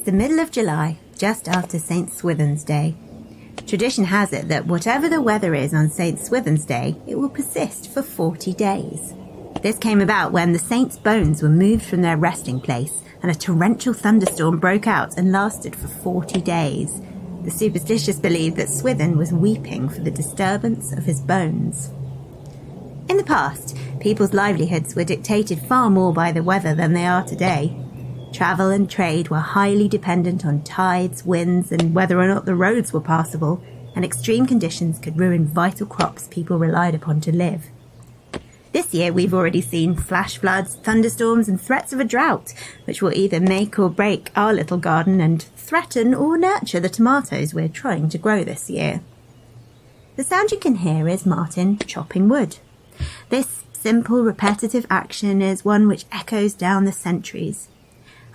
the middle of July, just after St. Swithin's Day. Tradition has it that whatever the weather is on St. Swithin's Day, it will persist for 40 days. This came about when the saints' bones were moved from their resting place and a torrential thunderstorm broke out and lasted for 40 days. The superstitious believed that Swithin was weeping for the disturbance of his bones. In the past, people's livelihoods were dictated far more by the weather than they are today. Travel and trade were highly dependent on tides, winds, and whether or not the roads were passable, and extreme conditions could ruin vital crops people relied upon to live. This year we've already seen flash floods, thunderstorms, and threats of a drought, which will either make or break our little garden and threaten or nurture the tomatoes we're trying to grow this year. The sound you can hear is Martin chopping wood. This simple, repetitive action is one which echoes down the centuries.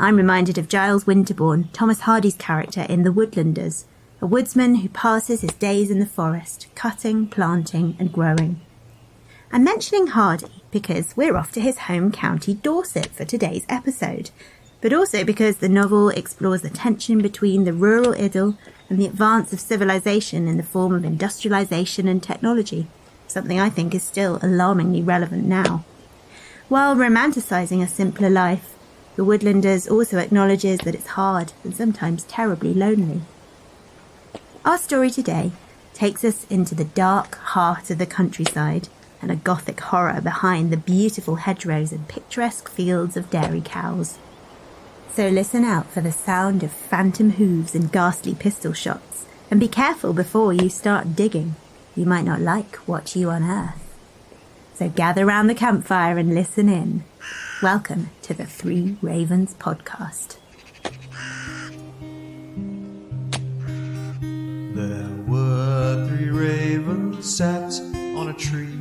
I'm reminded of Giles Winterbourne, Thomas Hardy's character in The Woodlanders, a woodsman who passes his days in the forest, cutting, planting and growing. I'm mentioning Hardy because we're off to his home county Dorset for today's episode, but also because the novel explores the tension between the rural idyll and the advance of civilization in the form of industrialization and technology, something I think is still alarmingly relevant now. While romanticizing a simpler life, The Woodlanders also acknowledges that it's hard and sometimes terribly lonely. Our story today takes us into the dark heart of the countryside and a gothic horror behind the beautiful hedgerows and picturesque fields of dairy cows. So listen out for the sound of phantom hooves and ghastly pistol shots, and be careful before you start digging. You might not like what you unearth. So gather round the campfire and listen in. Welcome to the Three Ravens podcast. There were three ravens sat on a tree.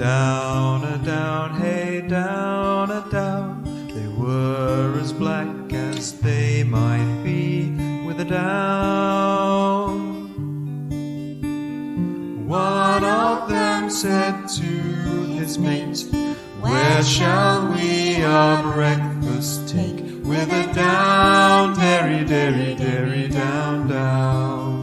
Down a down, hey, down a down. They were as black as they might be with a down. One of them said to his mate, "Where shall we our breakfast take? With a down, dairy, dairy, dairy, down, down."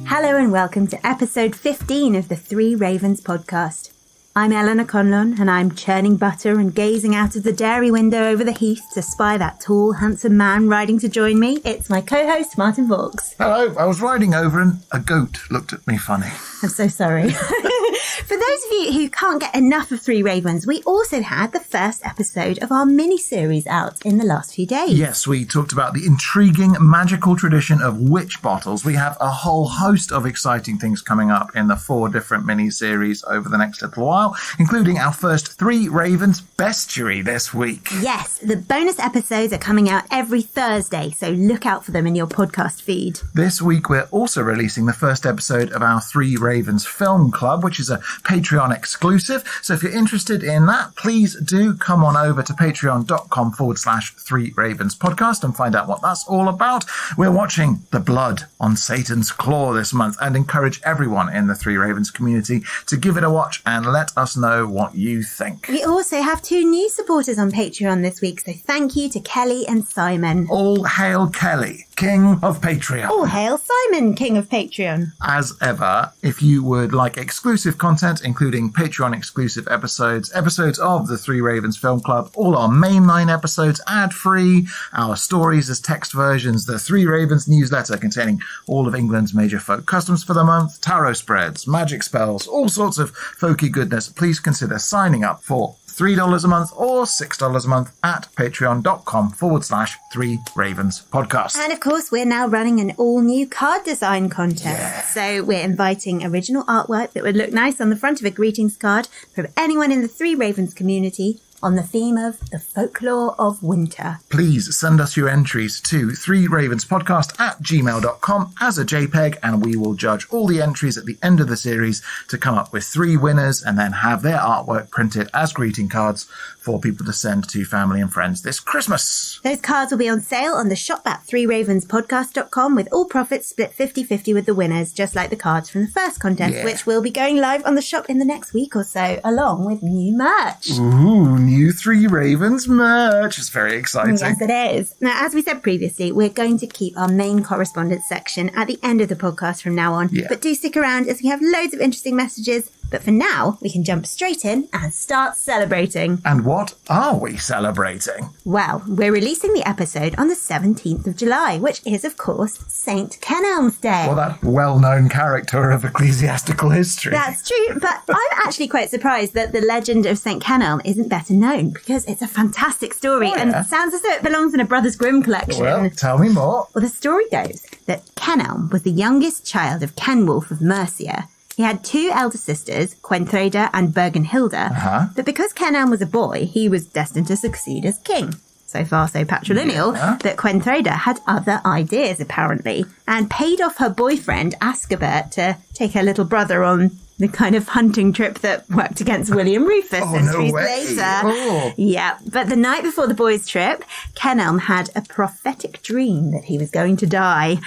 Hello and welcome to episode 15 of the Three Ravens podcast. I'm Eleanor Conlon and I'm churning butter and gazing out of the dairy window over the heath to spy that tall, handsome man riding to join me. It's my co-host, Martin Vaux. Hello, I was riding over and a goat looked at me funny. I'm so sorry. For those of you who can't get enough of Three Ravens, we also had the first episode of our mini-series out in the last few days. Yes, we talked about the intriguing, magical tradition of witch bottles. We have a whole host of exciting things coming up in the 4 different mini-series over the next little while, including our first Three Ravens bestiary this week. Yes, the bonus episodes are coming out every Thursday, so look out for them in your podcast feed. This week we're also releasing the first episode of our Three Ravens Film Club, which is a Patreon exclusive. So if you're interested in that, please do come on over to patreon.com/Three Ravens podcast and find out what that's all about. We're watching The Blood on Satan's Claw this month and encourage everyone in the Three Ravens community to give it a watch and let us know what you think. We also have 2 new supporters on Patreon this week, so thank you to Kelly and Simon. All hail Kelly, King of Patreon. All hail Simon, King of Patreon. As ever, if you would like exclusive content, including Patreon-exclusive episodes of the Three Ravens Film Club, all our mainline episodes ad-free, our stories as text versions, the Three Ravens newsletter containing all of England's major folk customs for the month, tarot spreads, magic spells, all sorts of folky goodness, please consider signing up for $3 a month or $6 a month at patreon.com/Three Ravens podcast. And of course, we're now running an all-new card design contest. Yeah. So we're inviting original artwork that would look nice on the front of a greetings card from anyone in the Three Ravens community on the theme of the folklore of winter. Please send us your entries to threeravenspodcast@gmail.com as a JPEG, and we will judge all the entries at the end of the series to come up with 3 winners and then have their artwork printed as greeting cards for people to send to family and friends this Christmas. Those cards will be on sale on the shop at threeravenspodcast.com, with all profits split 50-50 with the winners, just like the cards from the first contest, which will be going live on the shop in the next week or so, along with new merch. Ooh, new Three Ravens merch. It's very exciting. Yes, it is. Now, as we said previously, we're going to keep our main correspondence section at the end of the podcast from now on. Yeah. But do stick around as we have loads of interesting messages. But for now, we can jump straight in and start celebrating. And what are we celebrating? Well, we're releasing the episode on the 17th of July, which is, of course, St. Kenelm's Day. Well, that well-known character of ecclesiastical history. That's true, but I'm actually quite surprised that the legend of St. Kenelm isn't better known, because it's a fantastic story and it sounds as though it belongs in a Brothers Grimm collection. Well, tell me more. Well, the story goes that Kenelm was the youngest child of Kenwulf of Mercia. He had two elder sisters, Gwenthreda and Bergenhilda, but because Kenelm was a boy, he was destined to succeed as king. So far, so patrilineal, that Gwenthreda had other ideas, apparently, and paid off her boyfriend, Ascabert, to take her little brother on the kind of hunting trip that worked against William Rufus centuries later. Oh. Yeah, but the night before the boys' trip, Kenelm had a prophetic dream that he was going to die.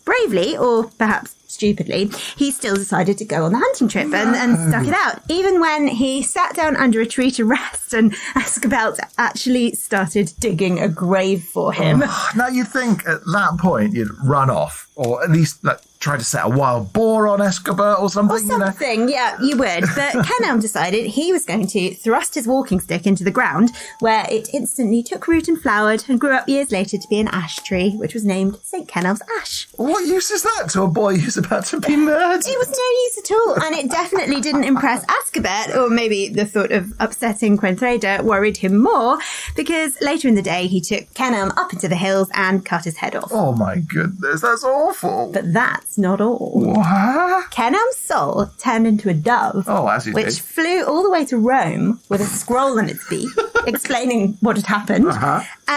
Bravely, or perhaps stupidly, he still decided to go on the hunting trip and stuck it out, even when he sat down under a tree to rest and Ascabelt actually started digging a grave for him. Now, you'd think at that point you'd run off, or at least try to set a wild boar on Ascabert or something. Yeah, you would. But Kenelm decided he was going to thrust his walking stick into the ground, where it instantly took root and flowered and grew up years later to be an ash tree, which was named St. Kenelm's Ash. What use is that to a boy who's about to be murdered? It was no use at all, and it definitely didn't impress Ascabert, or maybe the thought of upsetting Gwenthreda worried him more, because later in the day he took Kenelm up into the hills and cut his head off. Oh my goodness, that's awful. But that's not all. What? Kenelm's soul turned into a dove, which flew all the way to Rome with a scroll on its beak explaining what had happened,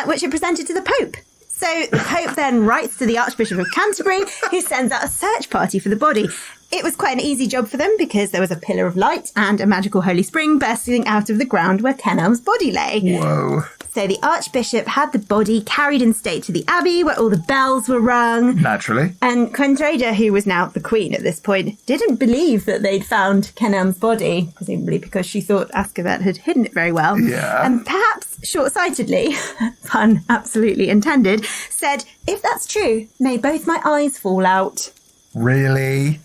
which it presented to the Pope. So the Pope then writes to the Archbishop of Canterbury, who sends out a search party for the body. It was quite an easy job for them because there was a pillar of light and a magical holy spring bursting out of the ground where Kenelm's body lay. Whoa. So the Archbishop had the body carried in state to the Abbey where all the bells were rung. Naturally. And Gwenthreda, who was now the Queen at this point, didn't believe that they'd found Kenelm's body, presumably because she thought Ascabert had hidden it very well. Yeah. And perhaps short-sightedly, pun absolutely intended, said, if that's true, may both my eyes fall out. Really?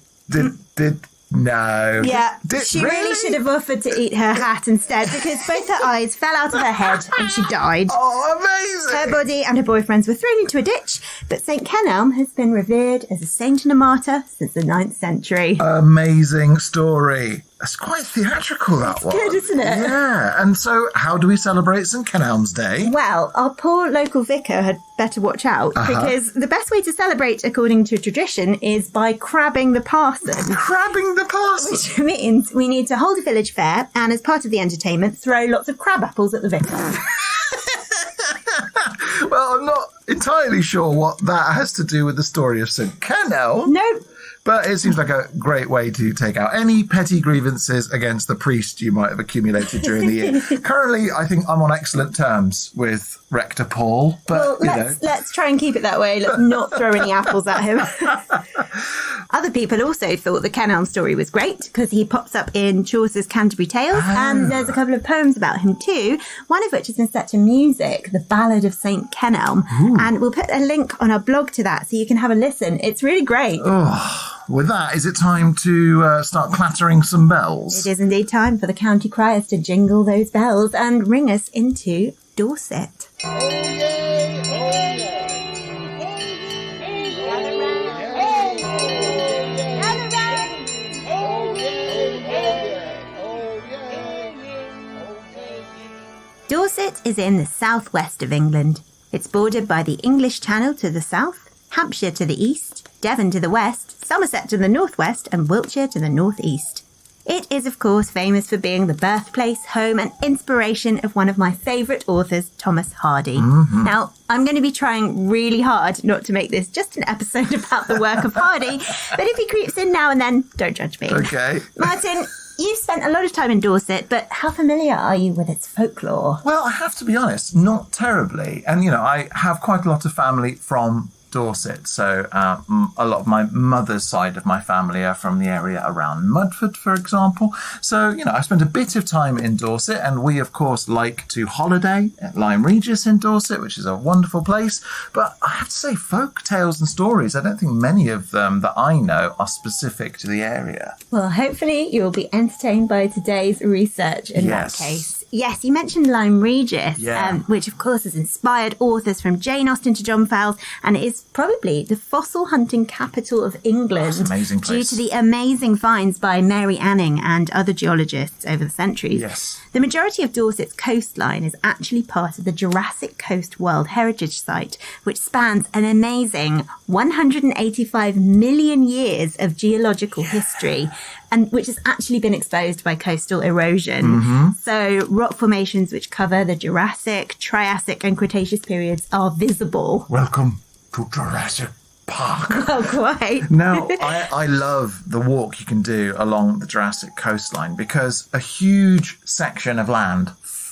No. Yeah, she really should have offered to eat her hat instead, because both her eyes fell out of her head and she died. Oh, amazing! Her body and her boyfriend's were thrown into a ditch, but St. Kenelm has been revered as a saint and a martyr since the 9th century. Amazing story. That's quite theatrical, that one. Good, isn't it? Yeah. And so, how do we celebrate St. Kenelm's Day? Well, our poor local vicar had better watch out, because the best way to celebrate, according to tradition, is by crabbing the parson. Crabbing the parson? Which means we need to hold a village fair and, as part of the entertainment, throw lots of crab apples at the vicar. Well, I'm not entirely sure what that has to do with the story of St. Kenelm. No. But it seems like a great way to take out any petty grievances against the priest you might have accumulated during the year. Currently, I think I'm on excellent terms with Rector Paul. But, well, let's try and keep it that way. Let's not throw any apples at him. Other people also thought the Kenelm story was great because he pops up in Chaucer's Canterbury Tales, and there's a couple of poems about him too, one of which is in set to music, The Ballad of St. Kenelm. Ooh. And we'll put a link on our blog to that so you can have a listen. It's really great. Oh. With that, is it time to start clattering some bells? It is indeed time for the county criers to jingle those bells and ring us into Dorset. Oh, yay! Oh, yay! Dorset is in the southwest of England. It's bordered by the English Channel to the south, Hampshire to the east, Devon to the west, Somerset to the northwest, and Wiltshire to the northeast. It is, of course, famous for being the birthplace, home, and inspiration of one of my favourite authors, Thomas Hardy. Mm-hmm. Now, I'm going to be trying really hard not to make this just an episode about the work of Hardy, but if he creeps in now and then, don't judge me. Okay. Martin, you've spent a lot of time in Dorset, but how familiar are you with its folklore? Well, I have to be honest, not terribly. And, I have quite a lot of family from Dorset. So a lot of my mother's side of my family are from the area around Mudford, for example. So, I spent a bit of time in Dorset, and we, of course, like to holiday at Lyme Regis in Dorset, which is a wonderful place. But I have to say, folk tales and stories, I don't think many of them that I know are specific to the area. Well, hopefully you'll be entertained by today's research in that case. Yes, you mentioned Lyme Regis, which of course has inspired authors from Jane Austen to John Fowles, and it is probably the fossil hunting capital of England. Amazing place. Due to the amazing finds by Mary Anning and other geologists over the centuries. Yes. The majority of Dorset's coastline is actually part of the Jurassic Coast World Heritage Site, which spans an amazing 185 million years of geological history, and which has actually been exposed by coastal erosion. Mm-hmm. So rock formations which cover the Jurassic, Triassic and Cretaceous periods are visible. Welcome to Jurassic Park. Well, quite. Now, I love the walk you can do along the Jurassic coastline because a huge section of land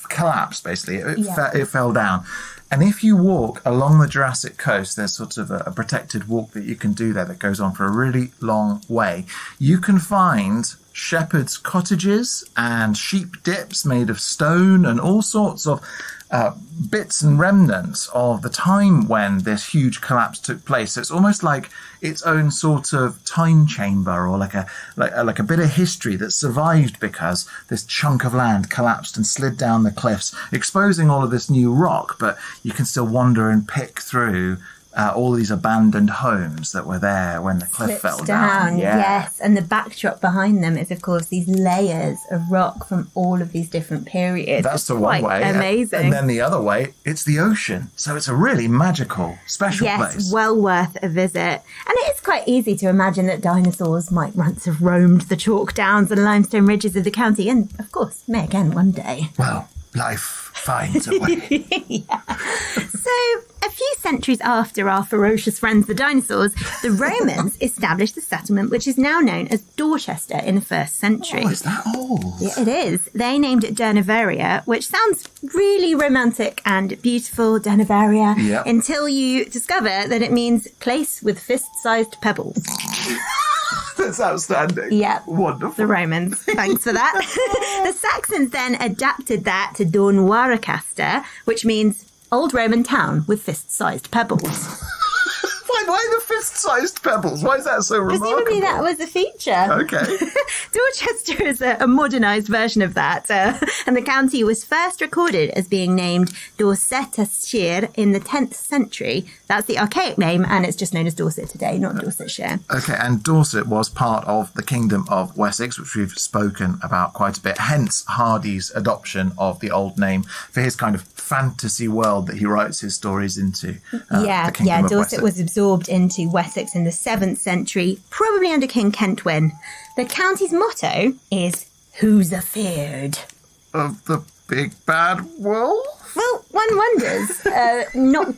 collapsed, basically. It fell down. And if you walk along the Jurassic coast, there's sort of a protected walk that you can do there that goes on for a really long way. You can find shepherds' cottages and sheep dips made of stone and all sorts of bits and remnants of the time when this huge collapse took place. So it's almost like its own sort of time chamber, or like a bit of history that survived because this chunk of land collapsed and slid down the cliffs, exposing all of this new rock. But you can still wander and pick through all these abandoned homes that were there when the cliff fell down. Yes, and the backdrop behind them is, of course, these layers of rock from all of these different periods. That's the one way. Amazing. And then the other way, it's the ocean. So it's a really magical, special place. Yes, well worth a visit. And it is quite easy to imagine that dinosaurs might once have roamed the chalk downs and limestone ridges of the county, and, of course, may again one day. Well, life finds a way. So, a few centuries after our ferocious friends, the dinosaurs, the Romans established the settlement which is now known as Dorchester in the 1st century. Oh, is that old? Yeah, it is. They named it Dernevaria, which sounds really romantic and beautiful, Dernevaria, until you discover that it means place with fist-sized pebbles. That's outstanding. Yeah. Wonderful. The Romans. Thanks for that. The Saxons then adapted that to Dornwaracaster, which means old Roman town with fist-sized pebbles. Why the fist-sized pebbles? Why is that so remarkable? Presumably that was a feature. Okay. Dorchester is a modernised version of that, and the county was first recorded as being named Dorsetshire in the 10th century. That's the archaic name, and it's just known as Dorset today, not Dorsetshire. Okay, and Dorset was part of the Kingdom of Wessex, which we've spoken about quite a bit, hence Hardy's adoption of the old name for his kind of fantasy world that he writes his stories into. The Kingdom of Dorset was absorbed into Wessex in the 7th century, probably under King Kentwin. The county's motto is, "Who's afeard?" Of the big bad wolf? Well, one wonders.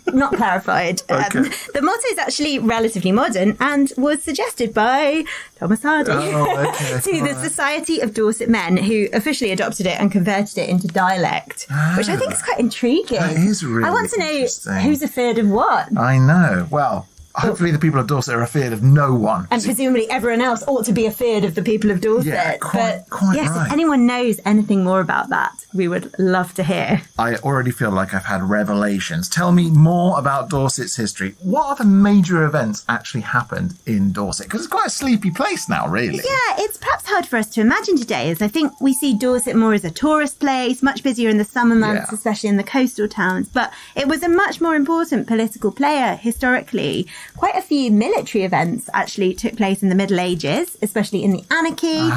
Not clarified. Okay. The motto is actually relatively modern and was suggested by Thomas Hardy to the Society of Dorset Men, who officially adopted it and converted it into dialect, which I think is quite intriguing. That is really I want to know who's afeard of what. I know. Well, hopefully the people of Dorset are afeard of no one. And presumably everyone else ought to be afeard of the people of Dorset. Yeah, quite yes, right. If anyone knows anything more about that, we would love to hear. I already feel like I've had revelations. Tell me more about Dorset's history. What other major events actually happened in Dorset? Because it's quite a sleepy place now, really. Yeah, it's perhaps hard for us to imagine today, as I think we see Dorset more as a tourist place, much busier in the summer months, especially in the coastal towns. But it was a much more important political player historically. Quite a few military events actually took place in the Middle Ages, especially in the Anarchy,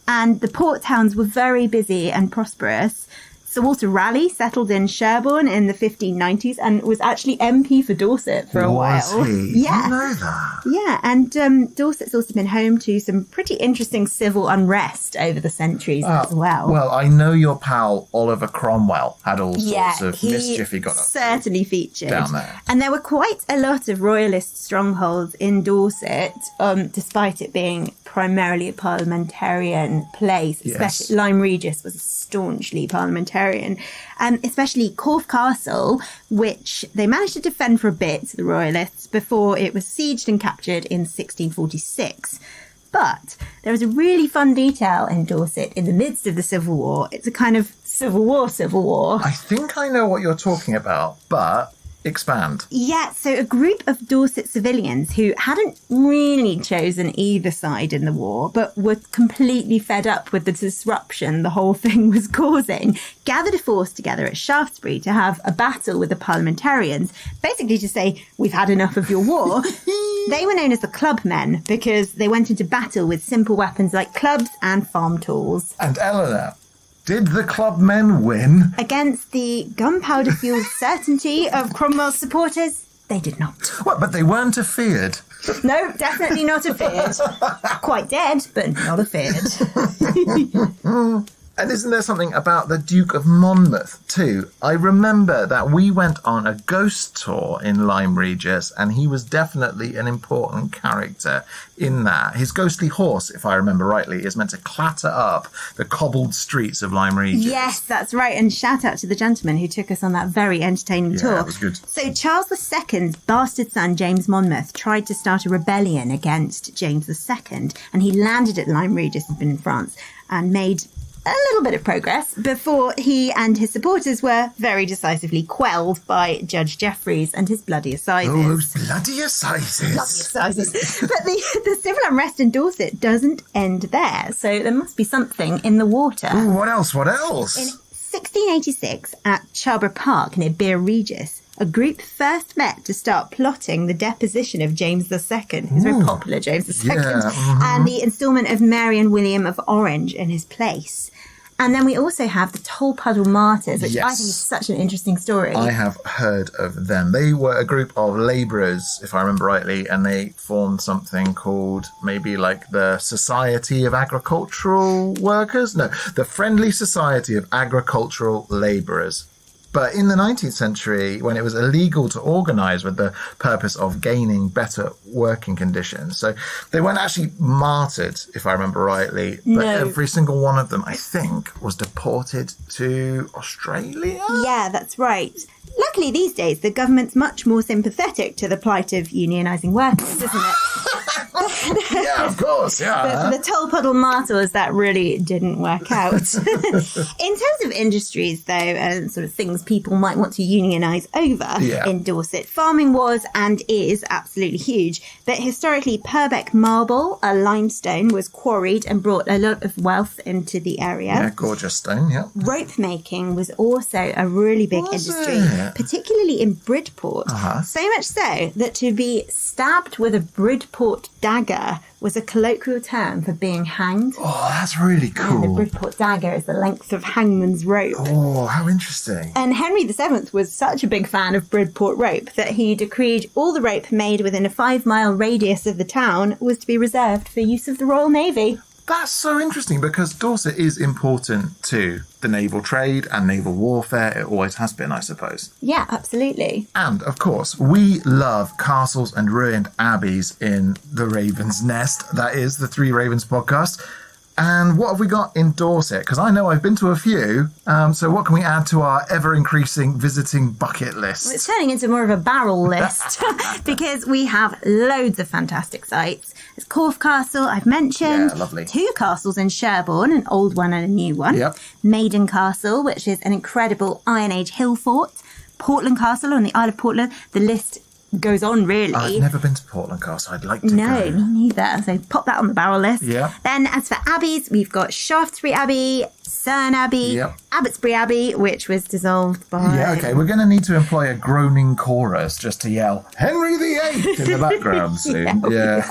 and the port towns were very busy and prosperous. Sir Walter Raleigh settled in Sherborne in the 1590s and was actually MP for Dorset for a while. Was he? Yeah. I know that. Yeah, and Dorset's also been home to some pretty interesting civil unrest over the centuries as well. Well, I know your pal Oliver Cromwell had all sorts of mischief he got up certainly featured down there. And there were quite a lot of royalist strongholds in Dorset, despite it being primarily a parliamentarian place. Especially Lyme Regis was staunchly parliamentarian. Especially Corfe Castle, which they managed to defend for a bit, the Royalists, before it was sieged and captured in 1646. But there is a really fun detail in Dorset in the midst of the Civil War. It's a kind of Civil War. I think I know what you're talking about, but expand. Yeah, so a group of Dorset civilians who hadn't really chosen either side in the war, but were completely fed up with the disruption the whole thing was causing, gathered a force together at Shaftesbury to have a battle with the parliamentarians, basically to say, we've had enough of your war. They were known as the Clubmen because they went into battle with simple weapons like clubs and farm tools. And Eleanor, did the Clubmen win? Against the gunpowder-fueled certainty of Cromwell's supporters, they did not. What, but they weren't afeared? No, definitely not afeared. Quite dead, but not afeared. And isn't there something about the Duke of Monmouth too? I remember that we went on a ghost tour in Lyme Regis, and he was definitely an important character in that. His ghostly horse, if I remember rightly, is meant to clatter up the cobbled streets of Lyme Regis. Yes, that's right. And shout out to the gentleman who took us on that very entertaining tour. Yeah, that was good. So Charles II's bastard son, James Monmouth, tried to start a rebellion against James II, and he landed at Lyme Regis in France and made a little bit of progress before he and his supporters were very decisively quelled by Judge Jeffreys and his bloody assizes. Oh, those bloody assizes. But the civil unrest in Dorset doesn't end there, so there must be something in the water. Ooh, what else? What else? In 1686, at Charborough Park near Bir Regis, a group first met to start plotting the deposition of James II, who's very popular James II, and the instalment of Mary and William of Orange in his place. And then we also have the Tolpuddle Martyrs, which I think is such an interesting story. I have heard of them. They were a group of labourers, if I remember rightly, and they formed something called maybe like the Society of Agricultural Workers? No, the Friendly Society of Agricultural Labourers. But in the 19th century, when it was illegal to organise with the purpose of gaining better working conditions, so they weren't actually martyred, if I remember rightly, but every single one of them, I think, was deported to Australia? Yeah, that's right. Luckily, these days, the government's much more sympathetic to the plight of unionising workers, isn't it? Yeah, of course, yeah. But for the Tolpuddle Martyrs, that really didn't work out. In terms of industries, though, and sort of things people might want to unionise over in Dorset, farming was and is absolutely huge. But historically, Purbeck marble, a limestone, was quarried and brought a lot of wealth into the area. Yeah, gorgeous stone, yeah. Rope making was also a really big industry, particularly in Bridport. So much so that to be stabbed with a Bridport dagger was a colloquial term for being hanged. Oh, that's really cool. And the Bridport dagger is the length of hangman's rope. Oh, how interesting. And Henry VII was such a big fan of Bridport rope that he decreed all the rope made within a 5-mile radius of the town was to be reserved for use of the Royal Navy. That's so interesting because Dorset is important to the naval trade and naval warfare. It always has been, I suppose. Yeah, absolutely. And, of course, we love castles and ruined abbeys in the Raven's Nest. That is the Three Ravens podcast. And what have we got in Dorset? Because I know I've been to a few. So what can we add to our ever-increasing visiting bucket list? Well, it's turning into more of a barrel list because we have loads of fantastic sites. There's Corfe Castle, I've mentioned. Yeah, lovely. 2 castles in Sherborne, an old one and a new one. Yep. Maiden Castle, which is an incredible Iron Age hill fort. Portland Castle on the Isle of Portland. The list goes on, really. I've never been to Portland Castle. I'd like to go. No, me neither. So pop that on the barrel list. Yeah. Then as for abbeys, we've got Shaftesbury Abbey, Cerne Abbey, Abbotsbury Abbey, which was dissolved by... Yeah, okay. We're going to need to employ a groaning chorus just to yell, Henry VIII in the background soon. Yeah.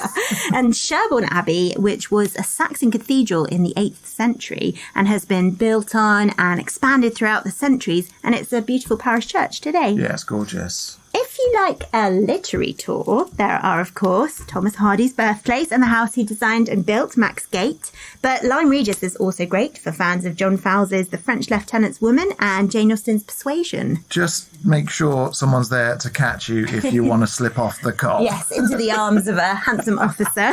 And Sherborne Abbey, which was a Saxon cathedral in the 8th century and has been built on and expanded throughout the centuries. And it's a beautiful parish church today. Yeah, it's gorgeous. If if you like a literary tour, there are, of course, Thomas Hardy's birthplace and the house he designed and built, Max Gate. But Lyme Regis is also great for fans of John Fowles's The French Lieutenant's Woman and Jane Austen's Persuasion. Just make sure someone's there to catch you if you want to slip off the cop. Yes, into the arms of a handsome officer.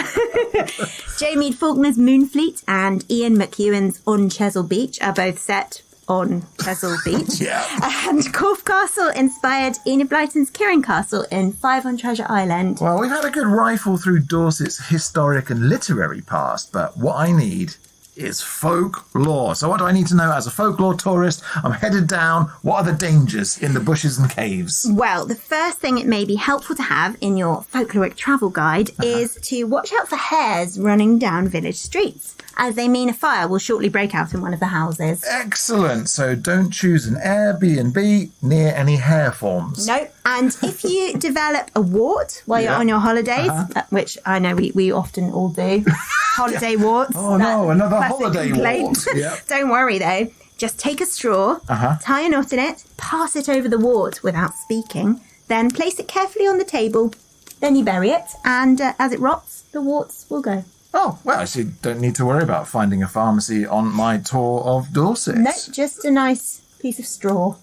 J. Mead Faulkner's Moonfleet and Ian McEwan's On Chesil Beach are both set on Chesil Beach. Yeah. And Corfe Castle inspired Enid Blyton's Kirin Castle in Five on Treasure Island. Well, we've had a good rifle through Dorset's historic and literary past, but what I need is folklore. So what do I need to know as a folklore tourist? I'm headed down. What are the dangers in the bushes and caves? Well, the first thing it may be helpful to have in your folkloric travel guide is to watch out for hares running down village streets, as they mean a fire will shortly break out in one of the houses. Excellent. So don't choose an Airbnb near any hare farms. No. And if you develop a wart while you're on your holidays, which I know we often all do, holiday warts. Oh no, another holiday complaint. wart. Yep. Don't worry though. Just take a straw, tie a knot in it, pass it over the wart without speaking, then place it carefully on the table. Then you bury it, and as it rots, the warts will go. Oh, well, so you don't need to worry about finding a pharmacy on my tour of Dorset. No, just a nice piece of straw.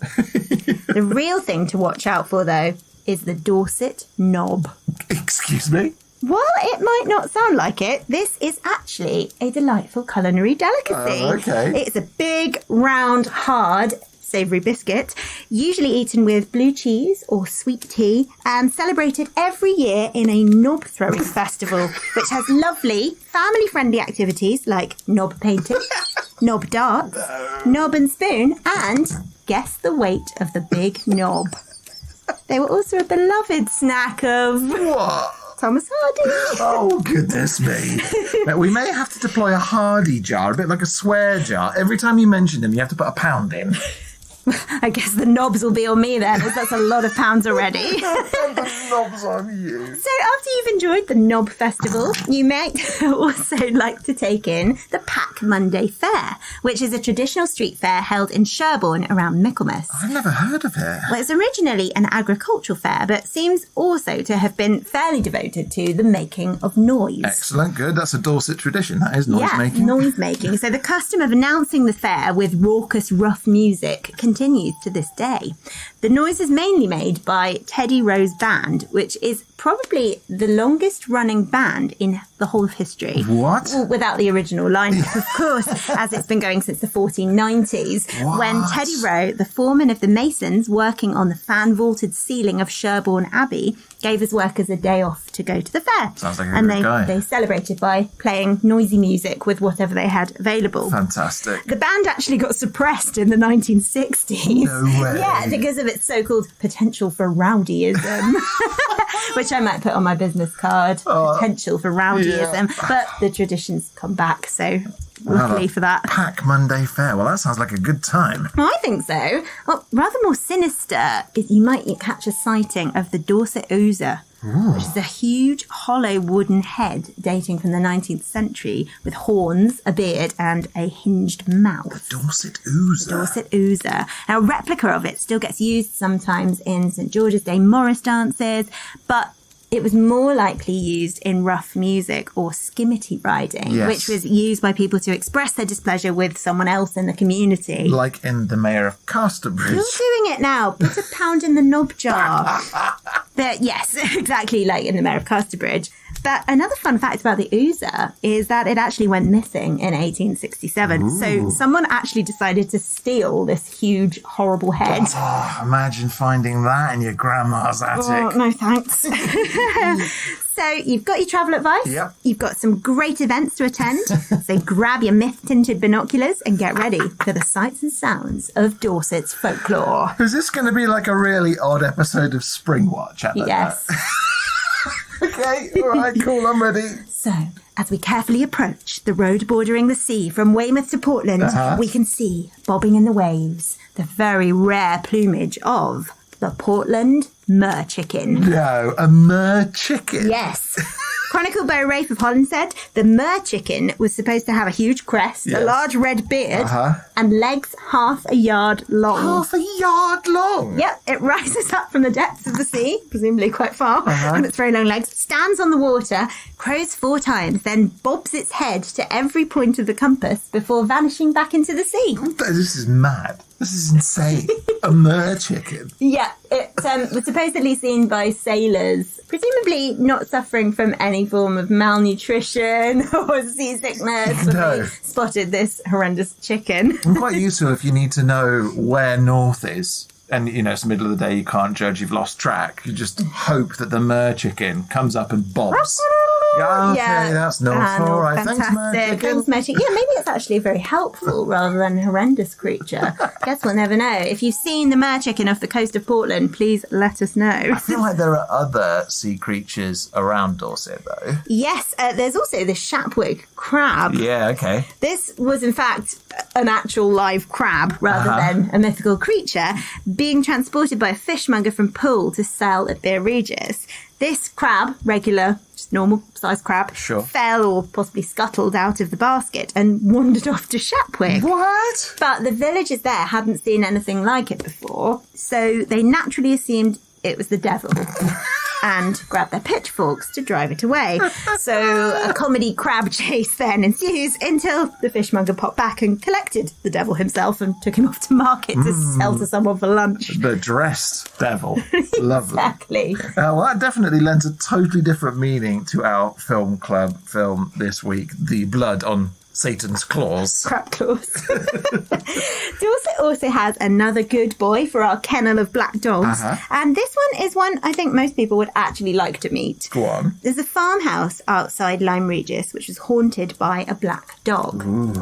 The real thing to watch out for, though, is the Dorset knob. Excuse me? While it might not sound like it, this is actually a delightful culinary delicacy. Okay. It's a big, round, hard, savoury biscuit, usually eaten with blue cheese or sweet tea, and celebrated every year in a knob throwing festival, which has lovely, family-friendly activities like knob painting, knob darts, knob and spoon, and guess the weight of the big knob. They were also a beloved snack of... What? Thomas Hardy. Oh, goodness me. Now, we may have to deploy a Hardy jar, a bit like a swear jar. Every time you mention him, you have to put £1 in. I guess the knobs will be on me then, as that's a lot of pounds already. The knob's on you. So after you've enjoyed the Knob Festival, you might also like to take in the Pack Monday Fair, which is a traditional street fair held in Sherborne around Michaelmas. I've never heard of it. Well, it's originally an agricultural fair, but seems also to have been fairly devoted to the making of noise. Excellent, good. That's a Dorset tradition, that is, noise making. Yeah, noise making. So the custom of announcing the fair with raucous, rough music continues to this day. The noise is mainly made by Teddy Rose Band, which is probably the longest running band in the whole of history. What? Well, without the original lineup, of course, as it's been going since the 1490s, What? when Teddy Rowe, the foreman of the masons working on the fan-vaulted ceiling of Sherborne Abbey, gave his workers a day off to go to the fair. Sounds like a and good guy. they celebrated by playing noisy music with whatever they had available. Fantastic. The band actually got suppressed in the 1960s. No way. Yeah, because of its so-called potential for rowdyism, which I might put on my business card. Potential for rowdyism. Yeah. But the tradition's come back, so luckily for that. Pack Monday Fair. Well, that sounds like a good time. Well, I think so. Well, rather more sinister is you might catch a sighting of the Dorset Oozer, which is a huge hollow wooden head dating from the 19th century with horns, a beard and a hinged mouth. Dorset Oozer. Dorset Oozer. Now, a replica of it still gets used sometimes in St George's Day Morris dances, but it was more likely used in rough music or skimmity riding, Yes. which was used by people to express their displeasure with someone else in the community. Like in The Mayor of Casterbridge. You're doing it now. Put £1 in the knob jar. But yes, exactly like in the Mayor of Casterbridge. But another fun fact about the Oozer is that it actually went missing in 1867. So someone actually decided to steal this huge, horrible head. Oh, imagine finding that in your grandma's attic. Oh, no thanks. So you've got your travel advice. Yep. You've got some great events to attend. So grab your myth-tinted binoculars and get ready for the sights and sounds of Dorset's folklore. Is this going to be like a really odd episode of Spring Watch? Yes. Okay, all right, cool, I'm ready. So, as we carefully approach the road bordering the sea from Weymouth to Portland, we can see, bobbing in the waves, the very rare plumage of the Portland mer chicken. No, a mer chicken. Yes. Chronicled by Rafe of Holland said the mer chicken was supposed to have a huge crest, a large red beard, and legs half a yard long. Half a yard long? Yep, it rises up from the depths of the sea, presumably quite far, on its very long legs, stands on the water, crows 4 times, then bobs its head to every point of the compass before vanishing back into the sea. This is mad. This is insane. A mer chicken. Yeah, it was supposedly seen by sailors, presumably not suffering from any form of malnutrition or seasickness. No. They spotted this horrendous chicken. I'm quite useful if you need to know where north is. And, you know, it's the middle of the day, you can't judge, you've lost track. You just hope that the mer chicken comes up and bobs. Yeah, that's north. All right, thanks, mer chicken. Thanks, mer chicken. Yeah, maybe it's actually a very helpful rather than horrendous creature. Guess we'll never know. If you've seen the mer chicken off the coast of Portland, please let us know. I feel like there are other sea creatures around Dorset, though. Yes, there's also the Shapwick crab. Yeah, okay. This was, in fact, an actual live crab rather than a mythical creature, being transported by a fishmonger from Poole to sell at Beer Regis. This crab, regular, just normal sized crab, fell or possibly scuttled out of the basket and wandered off to Shapwick. What? But the villagers there hadn't seen anything like it before, so they naturally assumed it was the devil and grabbed their pitchforks to drive it away. So a comedy crab chase then ensues until the fishmonger popped back and collected the devil himself and took him off to market to sell to someone for lunch. The dressed devil. Lovely. Exactly. Well, that definitely lends a totally different meaning to our film club film this week, The Blood on Satan's Claws. Crap claws. Dorset also has another good boy for our kennel of black dogs. And this one is one I think most people would actually like to meet. Go on. There's a farmhouse outside Lyme Regis which was haunted by a black dog. Ooh.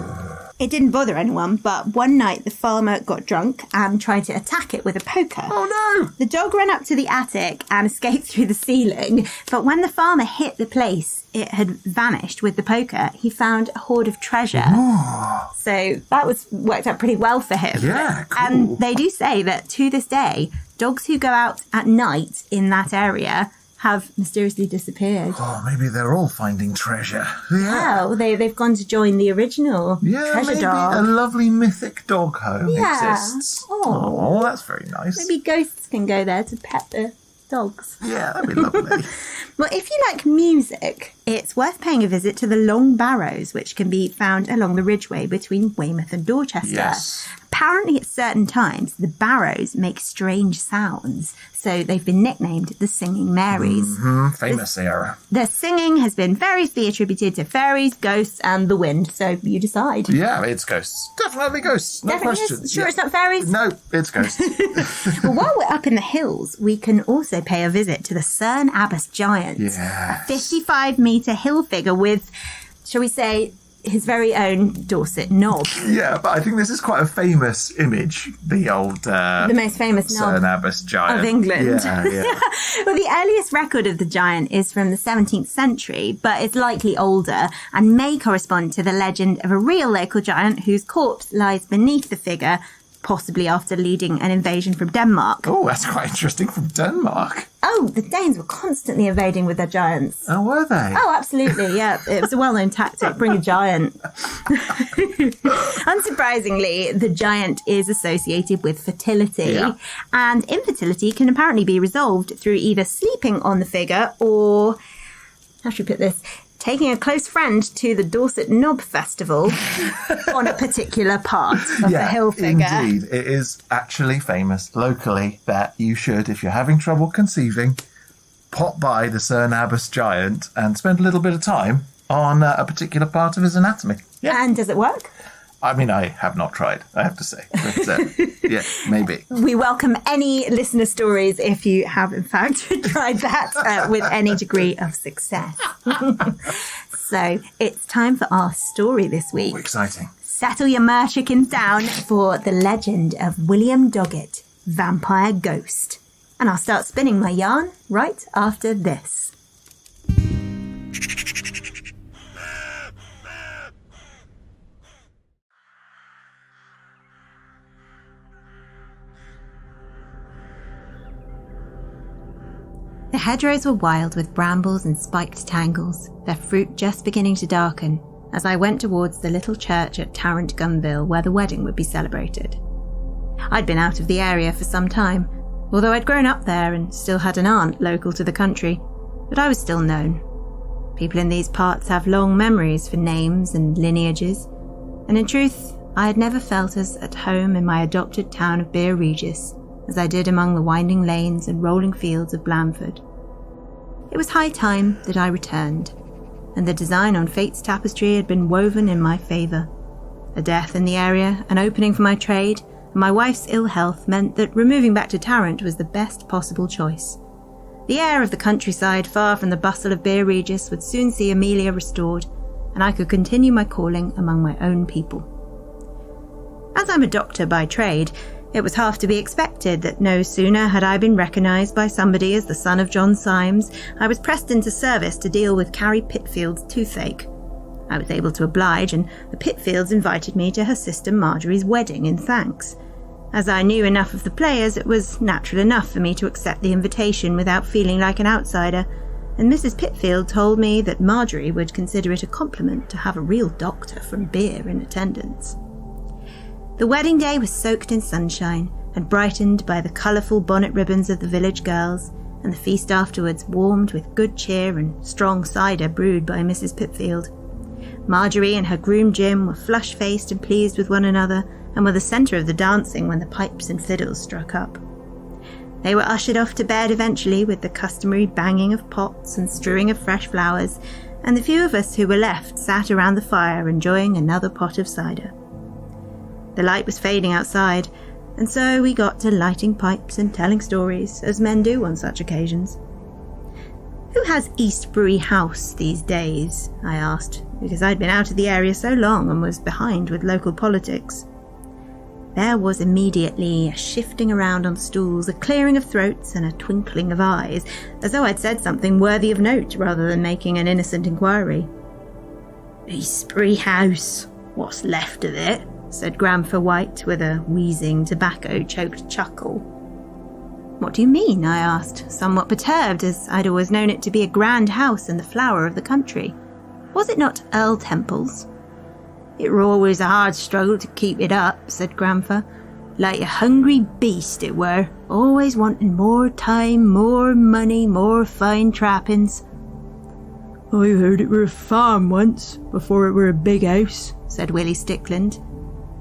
It didn't bother anyone, but one night the farmer got drunk and tried to attack it with a poker. Oh no! The dog ran up to the attic and escaped through the ceiling, but when the farmer hit the place it had vanished with the poker, he found a hoard of treasure. Oh. So that worked out pretty well for him. Yeah, cool. And they do say that to this day, dogs who go out at night in that area have mysteriously disappeared. Oh, maybe they're all finding treasure. Yeah. Well, they've gone to join the original treasure maybe dog. A lovely mythic dog home Yeah. exists. Oh. That's very nice. Maybe ghosts can go there to pet the dogs. Yeah, that'd be lovely. Well, if you like music, it's worth paying a visit to the Long Barrows, which can be found along the Ridgeway between Weymouth and Dorchester. Yes. Apparently, at certain times, the barrows make strange sounds, so they've been nicknamed the Singing Marys. Famous era. Their singing has been variously attributed to fairies, ghosts, and the wind, so you decide. Yeah, it's ghosts. Definitely ghosts. No Definitely questions. is? Sure it's not fairies? No, it's ghosts. Well, while we're up in the hills, we can also pay a visit to the Cerne Abbas Giant. Yes. A 55-metre hill figure with, shall we say, his very own Dorset knob. Yeah, but I think this is quite a famous image. The old... The most famous knob Cerne Abbas Giant. of England. Yeah. Well, the earliest record of the giant is from the 17th century, but it's likely older and may correspond to the legend of a real local giant whose corpse lies beneath the figure, possibly after leading an invasion from Denmark. Oh, that's quite interesting. From Denmark. Oh, the Danes were constantly invading with their giants. Oh, were they? Oh, absolutely, yeah. It was a well-known tactic. Bring a giant. Unsurprisingly, the giant is associated with fertility. Yeah. And infertility can apparently be resolved through either sleeping on the figure or, how should we put this, taking a close friend to the Dorset Knob Festival on a particular part of the hill figure. Indeed. It is actually famous locally that you should, if you're having trouble conceiving, pop by the Cerne Abbas Giant and spend a little bit of time on a particular part of his anatomy. Yeah. And does it work? I mean, I have not tried, I have to say. But, yeah, maybe. We welcome any listener stories if you have, in fact, tried that with any degree of success. So it's time for our story this week. Oh, exciting. Settle your mer chickens down for the legend of William Doggett, Vampire Ghost. And I'll start spinning my yarn right after this. The hedgerows were wild with brambles and spiked tangles, their fruit just beginning to darken as I went towards the little church at Tarrant Gunville where the wedding would be celebrated. I'd been out of the area for some time, although I'd grown up there and still had an aunt local to the country, but I was still known. People in these parts have long memories for names and lineages, and in truth, I had never felt as at home in my adopted town of Beer Regis as I did among the winding lanes and rolling fields of Blandford. It was high time that I returned, and the design on Fate's tapestry had been woven in my favour. A death in the area, an opening for my trade, and my wife's ill health meant that removing back to Tarrant was the best possible choice. The air of the countryside, far from the bustle of Beer Regis, would soon see Amelia restored, and I could continue my calling among my own people. As I'm a doctor by trade, it was half to be expected that no sooner had I been recognised by somebody as the son of John Symes, I was pressed into service to deal with Carrie Pitfield's toothache. I was able to oblige, and the Pitfields invited me to her sister Marjorie's wedding in thanks. As I knew enough of the players, it was natural enough for me to accept the invitation without feeling like an outsider, and Mrs. Pitfield told me that Marjorie would consider it a compliment to have a real doctor from Beer in attendance. The wedding day was soaked in sunshine and brightened by the colourful bonnet ribbons of the village girls, and the feast afterwards warmed with good cheer and strong cider brewed by Mrs. Pitfield. Marjorie and her groom Jim were flush-faced and pleased with one another, and were the centre of the dancing when the pipes and fiddles struck up. They were ushered off to bed eventually with the customary banging of pots and strewing of fresh flowers, and the few of us who were left sat around the fire enjoying another pot of cider. The light was fading outside, and so we got to lighting pipes and telling stories, as men do on such occasions. "Who has Eastbury House these days?" I asked, because I'd been out of the area so long and was behind with local politics. There was immediately a shifting around on stools, a clearing of throats, and a twinkling of eyes, as though I'd said something worthy of note rather than making an innocent inquiry. "Eastbury House, what's left of it?" said Grandfer White with a wheezing, tobacco-choked chuckle. "What do you mean?" I asked, somewhat perturbed, as I'd always known it to be a grand house and the flower of the country. "Was it not Earl Temple's?" "It were always a hard struggle to keep it up," said Grandfer. "Like a hungry beast it were, always wanting more time, more money, more fine trappings." "I heard it were a farm once, before it were a big house," said Willie Stickland.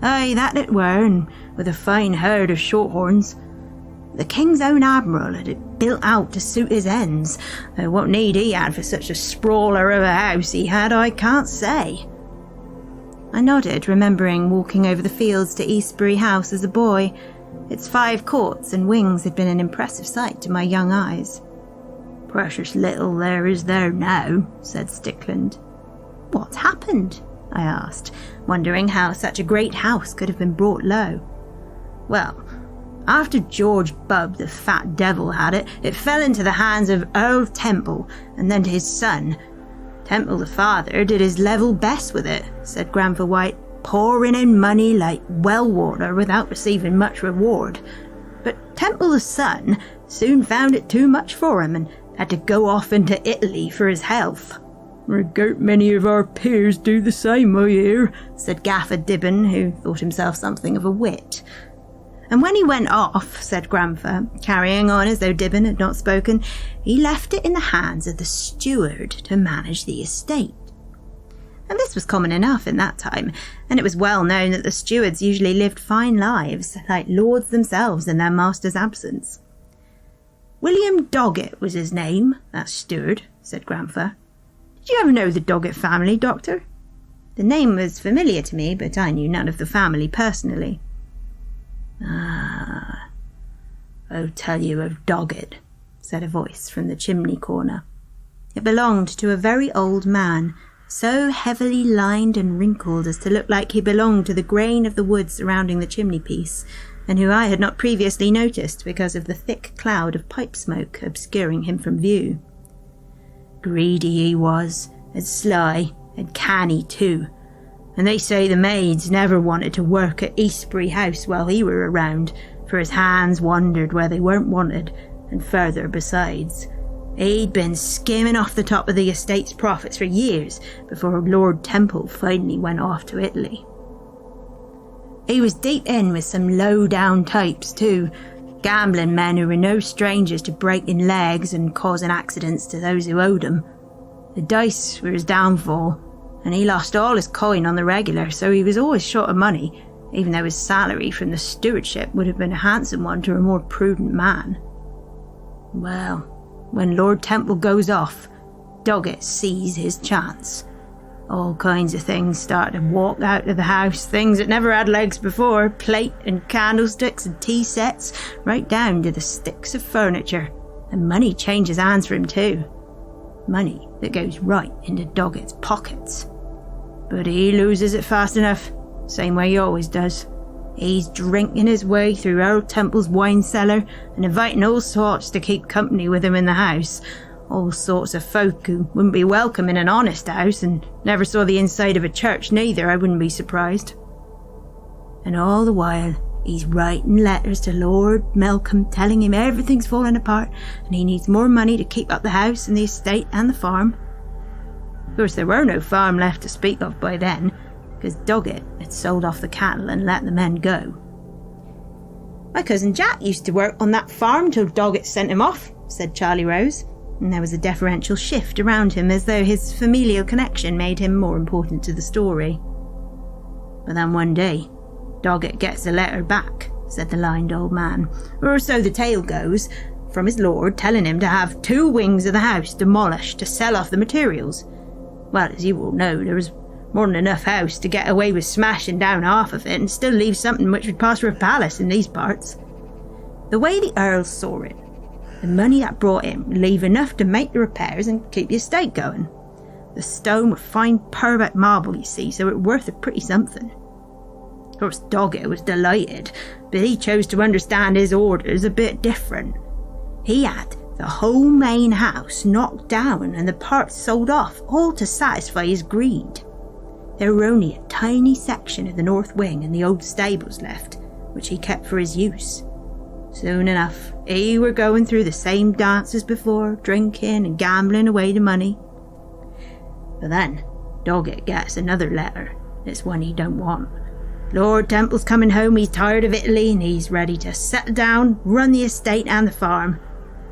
"Aye, that it were, and with a fine herd of shorthorns. The King's own admiral had it built out to suit his ends, though what need he had for such a sprawler of a house he had, I can't say." I nodded, remembering walking over the fields to Eastbury House as a boy. Its 5 courts and wings had been an impressive sight to my young eyes. "Precious little there is there now," said Stickland. "What's happened?" I asked, wondering how such a great house could have been brought low. "Well, after George Bubb the fat devil had it, it fell into the hands of Earl Temple, and then to his son. Temple the father did his level best with it," said Grandfer White, "pouring in money like well water without receiving much reward. But Temple the son soon found it too much for him, and had to go off into Italy for his health." "A great many of our peers do the same, I hear," said Gaffer Dibbon, who thought himself something of a wit. "And when he went off," said Grandfer, carrying on as though Dibbon had not spoken, "he left it in the hands of the steward to manage the estate." And this was common enough in that time, and it was well known that the stewards usually lived fine lives, like lords themselves in their master's absence. "William Doggett was his name, that steward," said Grandfer. "Did you ever know the Doggett family, Doctor?" The name was familiar to me, but I knew none of the family personally. "Ah, I'll tell you of Doggett," said a voice from the chimney corner. It belonged to a very old man, so heavily lined and wrinkled as to look like he belonged to the grain of the wood surrounding the chimney-piece, and who I had not previously noticed because of the thick cloud of pipe smoke obscuring him from view. Greedy he was, and sly, and canny too, and they say the maids never wanted to work at Eastbury House while he were around, for his hands wandered where they weren't wanted, and further besides. He'd been skimming off the top of the estate's profits for years before Lord Temple finally went off to Italy. He was deep in with some low-down types too, gambling men who were no strangers to breaking legs and causing accidents to those who owed them. The dice were his downfall, and he lost all his coin on the regular, so he was always short of money, even though his salary from the stewardship would have been a handsome one to a more prudent man. Well, when Lord Temple goes off, Doggett sees his chance. All kinds of things start to walk out of the house, things that never had legs before, plate and candlesticks and tea sets, right down to the sticks of furniture. And money changes hands for him too. Money that goes right into Doggett's pockets. But he loses it fast enough, same way he always does. He's drinking his way through Earl Temple's wine cellar and inviting all sorts to keep company with him in the house. All sorts of folk who wouldn't be welcome in an honest house and never saw the inside of a church neither, I wouldn't be surprised. And all the while, he's writing letters to Lord Melcombe telling him everything's falling apart and he needs more money to keep up the house and the estate and the farm. Of course, there were no farm left to speak of by then, because Doggett had sold off the cattle and let the men go. My cousin Jack used to work on that farm till Doggett sent him off, said Charlie Rose, and there was a deferential shift around him as though his familial connection made him more important to the story. But then one day, Doggett gets a letter back, said the lined old man, or so the tale goes, from his lord telling him to have 2 wings of the house demolished to sell off the materials. Well, as you all know, there was more than enough house to get away with smashing down half of it and still leave something which would pass for a palace in these parts. The way the Earl saw it, the money that brought in would leave enough to make the repairs and keep the estate going. The stone were fine Purbeck marble, you see, so it worth a pretty something. Of course, Doggett was delighted, but he chose to understand his orders a bit different. He had the whole main house knocked down and the parts sold off, all to satisfy his greed. There were only a tiny section of the north wing and the old stables left, which he kept for his use. Soon enough, he were going through the same dance as before, drinking and gambling away the money. But then, Doggett gets another letter. It's one he don't want. Lord Temple's coming home, he's tired of Italy and he's ready to settle down, run the estate and the farm.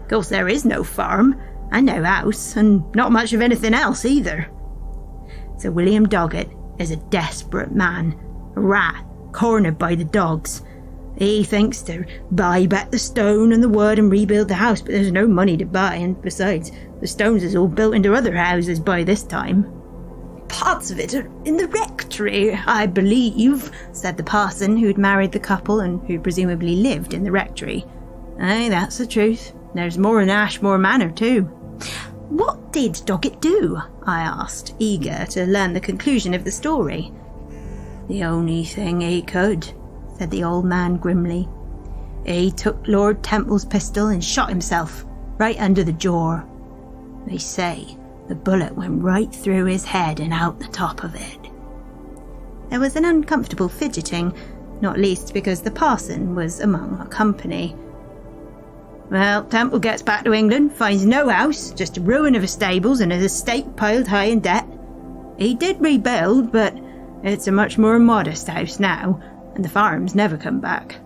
Of course, there is no farm, and no house, and not much of anything else either. So William Doggett is a desperate man, a rat, cornered by the dogs. He thinks to buy back the stone and the wood and rebuild the house, but there's no money to buy, and besides, the stones is all built into other houses by this time. Parts of it are in the rectory, I believe, said the parson who'd married the couple and who presumably lived in the rectory. Aye, that's the truth. There's more in Ashmore Manor too. What did Doggett do? I asked, eager to learn the conclusion of the story. The only thing he could, said the old man grimly. He took Lord Temple's pistol and shot himself, right under the jaw. They say the bullet went right through his head and out the top of it. There was an uncomfortable fidgeting, not least because the parson was among our company. Well, Temple gets back to England, finds no house, just a ruin of his stables and his estate piled high in debt. He did rebuild, but it's a much more modest house now, and the farm's never come back.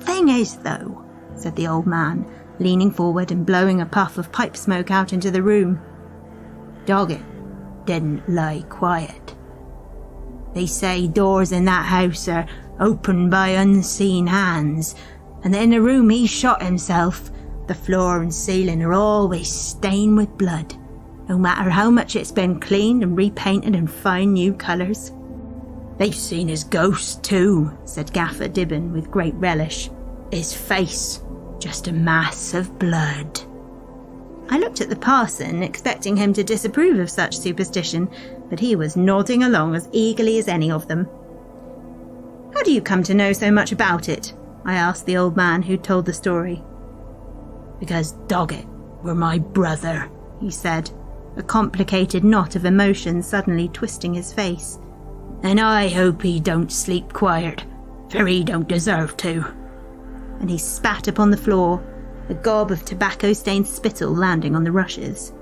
Thing is, though, said the old man, leaning forward and blowing a puff of pipe smoke out into the room, Doggett didn't lie quiet. They say doors in that house are opened by unseen hands, and in the room he shot himself, the floor and ceiling are always stained with blood, no matter how much it's been cleaned and repainted in fine new colours. They've seen his ghost too, said Gaffer Dibbon with great relish. His face, just a mass of blood. I looked at the parson, expecting him to disapprove of such superstition, but he was nodding along as eagerly as any of them. How do you come to know so much about it? I asked the old man who told the story. Because Doggett were my brother, he said, a complicated knot of emotion suddenly twisting his face. And I hope he don't sleep quiet, for he don't deserve to. And he spat upon the floor, a gob of tobacco-stained spittle landing on the rushes.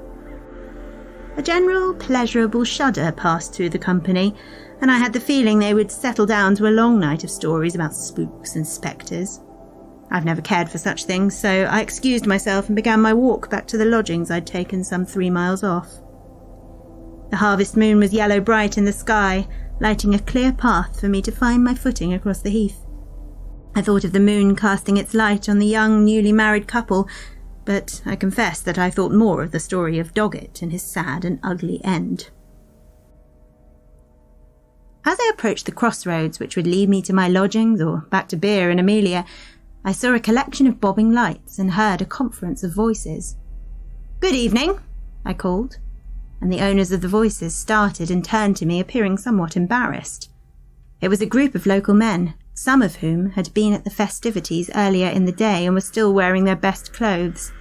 A general pleasurable shudder passed through the company, and I had the feeling they would settle down to a long night of stories about spooks and spectres. I've never cared for such things, so I excused myself and began my walk back to the lodgings I'd taken some 3 miles off. The harvest moon was yellow bright in the sky, lighting a clear path for me to find my footing across the heath. I thought of the moon casting its light on the young, newly married couple, but I confess that I thought more of the story of Doggett and his sad and ugly end. As I approached the crossroads which would lead me to my lodgings or back to Beer and Amelia, I saw a collection of bobbing lights and heard a conference of voices. "Good evening," I called, and the owners of the voices started and turned to me, appearing somewhat embarrassed. It was a group of local men, some of whom had been at the festivities earlier in the day and were still wearing their best clothes.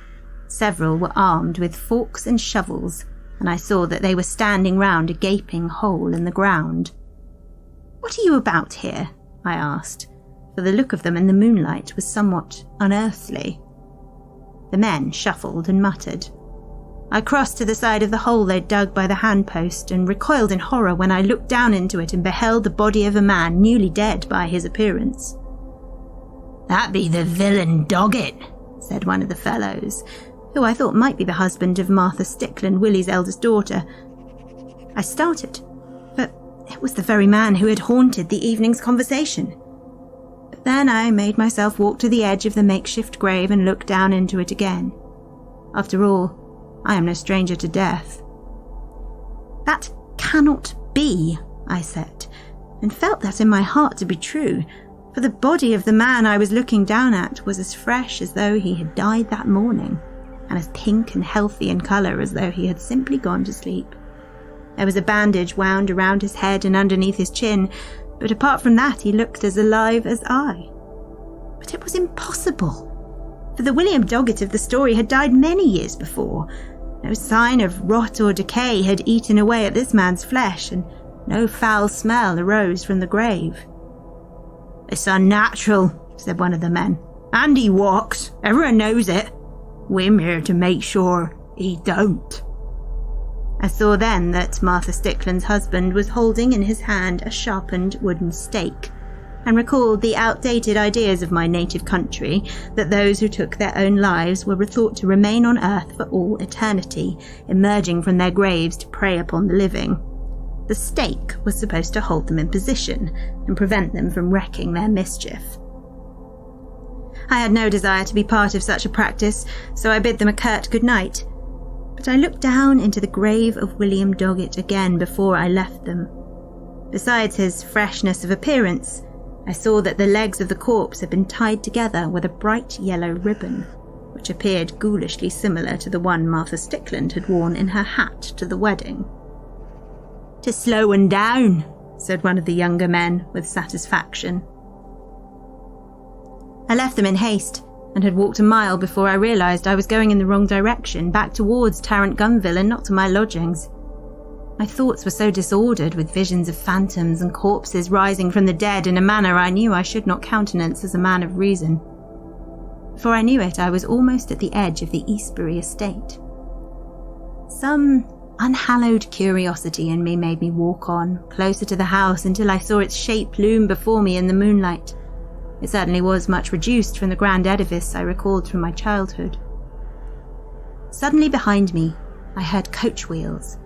Several were armed with forks and shovels, and I saw that they were standing round a gaping hole in the ground. "What are you about here?" I asked, for the look of them in the moonlight was somewhat unearthly. The men shuffled and muttered. I crossed to the side of the hole they'd dug by the handpost and recoiled in horror when I looked down into it and beheld the body of a man newly dead by his appearance. "That be the villain Doggett," said one of the fellows, who I thought might be the husband of Martha Stickland, Willie's eldest daughter. I started, but it was the very man who had haunted the evening's conversation. But then I made myself walk to the edge of the makeshift grave and look down into it again. After all, I am no stranger to death. "That cannot be," I said, and felt that in my heart to be true, for the body of the man I was looking down at was as fresh as though he had died that morning, and as pink and healthy in colour as though he had simply gone to sleep. There was a bandage wound around his head and underneath his chin, but apart from that he looked as alive as I. But it was impossible, for the William Doggett of the story had died many years before. No sign of rot or decay had eaten away at this man's flesh, and no foul smell arose from the grave. "It's unnatural," said one of the men. "And he walks. Everyone knows it. We're here to make sure he don't." I saw then that Martha Stickland's husband was holding in his hand a sharpened wooden stake, and recalled the outdated ideas of my native country that those who took their own lives were thought to remain on earth for all eternity, emerging from their graves to prey upon the living. The stake was supposed to hold them in position and prevent them from wreaking their mischief. I had no desire to be part of such a practice, so I bid them a curt good night. But I looked down into the grave of William Doggett again before I left them. Besides his freshness of appearance, I saw that the legs of the corpse had been tied together with a bright yellow ribbon, which appeared ghoulishly similar to the one Martha Stickland had worn in her hat to the wedding. "To slow 'un down," said one of the younger men with satisfaction. I left them in haste, and had walked a mile before I realised I was going in the wrong direction, back towards Tarrant Gunville and not to my lodgings. My thoughts were so disordered with visions of phantoms and corpses rising from the dead in a manner I knew I should not countenance as a man of reason. Before I knew it, I was almost at the edge of the Eastbury estate. Some unhallowed curiosity in me made me walk on, closer to the house until I saw its shape loom before me in the moonlight. It certainly was much reduced from the grand edifice I recalled from my childhood. Suddenly behind me, I heard coach wheels,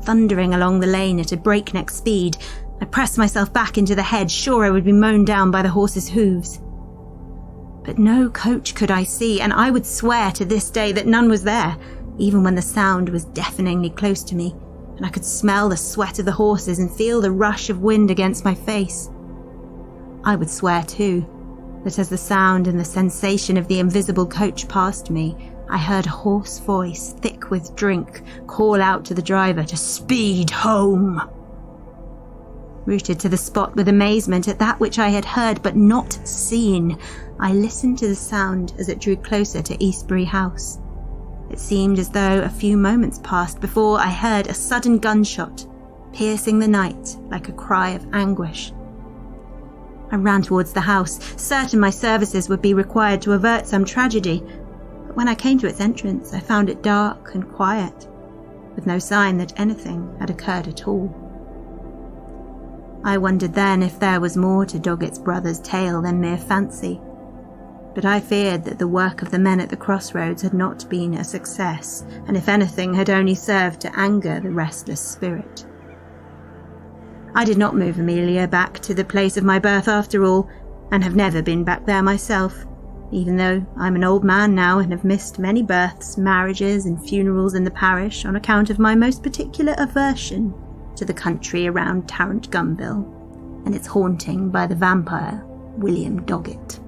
thundering along the lane at a breakneck speed. I pressed myself back into the hedge, sure I would be mown down by the horse's hooves. But no coach could I see, and I would swear to this day that none was there, even when the sound was deafeningly close to me, and I could smell the sweat of the horses and feel the rush of wind against my face. I would swear, too, that as the sound and the sensation of the invisible coach passed me, I heard a hoarse voice, thick with drink, call out to the driver to speed home. Rooted to the spot with amazement at that which I had heard but not seen, I listened to the sound as it drew closer to Eastbury House. It seemed as though a few moments passed before I heard a sudden gunshot, piercing the night like a cry of anguish. I ran towards the house, certain my services would be required to avert some tragedy. But when I came to its entrance, I found it dark and quiet, with no sign that anything had occurred at all. I wondered then if there was more to Doggett's brother's tale than mere fancy, but I feared that the work of the men at the crossroads had not been a success, and if anything had only served to anger the restless spirit. I did not move Amelia back to the place of my birth after all, and have never been back there myself, even though I'm an old man now and have missed many births, marriages and funerals in the parish on account of my most particular aversion to the country around Tarrant Gunville and its haunting by the vampire William Doggett.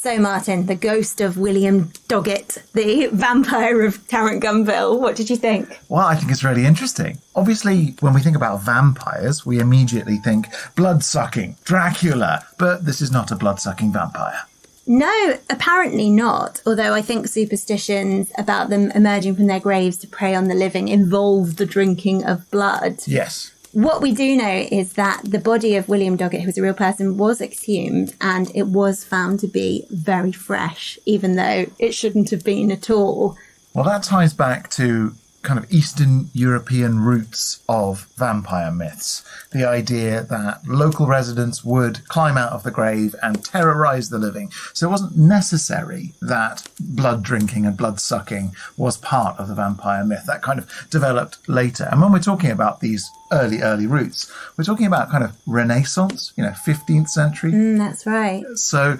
So, Martin, the ghost of William Doggett, the vampire of Tarrant Gunville, what did you think? Well, I think it's really interesting. Obviously, when we think about vampires, we immediately think blood-sucking, Dracula, but this is not a blood-sucking vampire. No, apparently not, although I think superstitions about them emerging from their graves to prey on the living involve the drinking of blood. Yes. What we do know is that the body of William Doggett, who was a real person, was exhumed and it was found to be very fresh, even though it shouldn't have been at all. Well, that ties back to kind of Eastern European roots of vampire myths. The idea that local residents would climb out of the grave and terrorize the living. So it wasn't necessary that blood drinking and blood sucking was part of the vampire myth. That kind of developed later. And when we're talking about these early roots, we're talking about kind of Renaissance, 15th century. That's right. So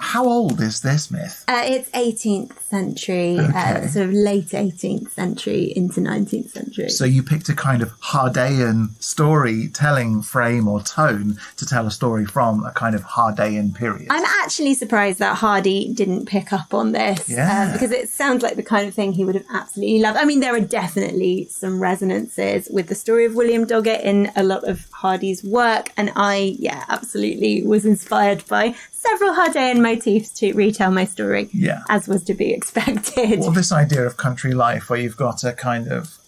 how old is this myth? It's 18th century, Okay. sort of late 18th century into 19th century. So you picked a kind of Hardaean storytelling frame or tone to tell a story from a kind of Hardaean period. I'm actually surprised that Hardy didn't pick up on this, because it sounds like the kind of thing he would have absolutely loved. I mean, there are definitely some resonances with the story of William Doggett in a lot of Hardy's work, and I, absolutely was inspired by several Hardaean motifs to retell my story, as was to be expected. Well, this idea of country life where you've got a kind of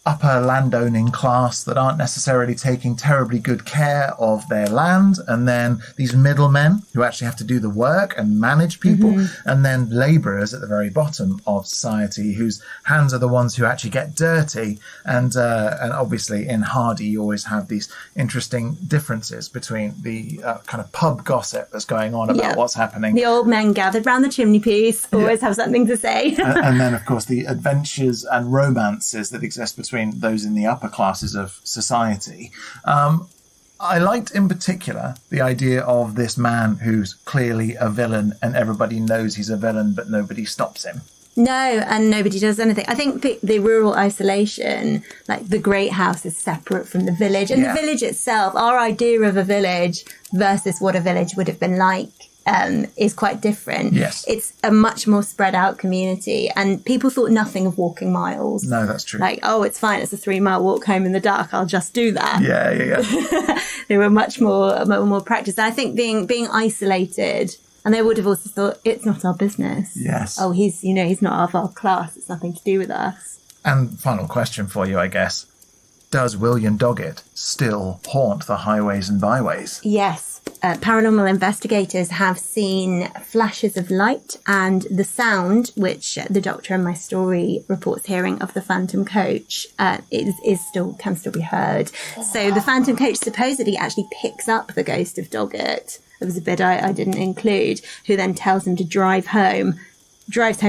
upper landowning class that aren't necessarily taking terribly good care of their land, and then these middlemen who actually have to do the work and manage people, and then labourers at the very bottom of society whose hands are the ones who actually get dirty. And obviously in Hardy you always have these interesting differences between the kind of pub gossip that's going on about what's happening. The old men gathered round the chimney piece always have something to say. and then, of course, the adventures and romances that exist between those in the upper classes of society. I liked in particular the idea of this man who's clearly a villain and everybody knows he's a villain, but nobody stops him. No, and nobody does anything. I think the rural isolation, like the great house is separate from the village. And the village itself, our idea of a village versus what a village would have been like, is quite different. Yes. It's a much more spread out community, and people thought nothing of walking miles. No, that's true. Like, oh, it's fine. It's a 3-mile walk home in the dark. I'll just do that. Yeah. They were much more practiced. And I think being isolated, and they would have also thought it's not our business. Yes. Oh, he's not of our class. It's nothing to do with us. And final question for you, I guess. Does William Doggett still haunt the highways and byways? Yes. Paranormal investigators have seen flashes of light and the sound, which the doctor in my story reports hearing of the phantom coach, can still be heard. So the phantom coach supposedly actually picks up the ghost of Doggett. There was a bit I didn't include, who then tells him to drives home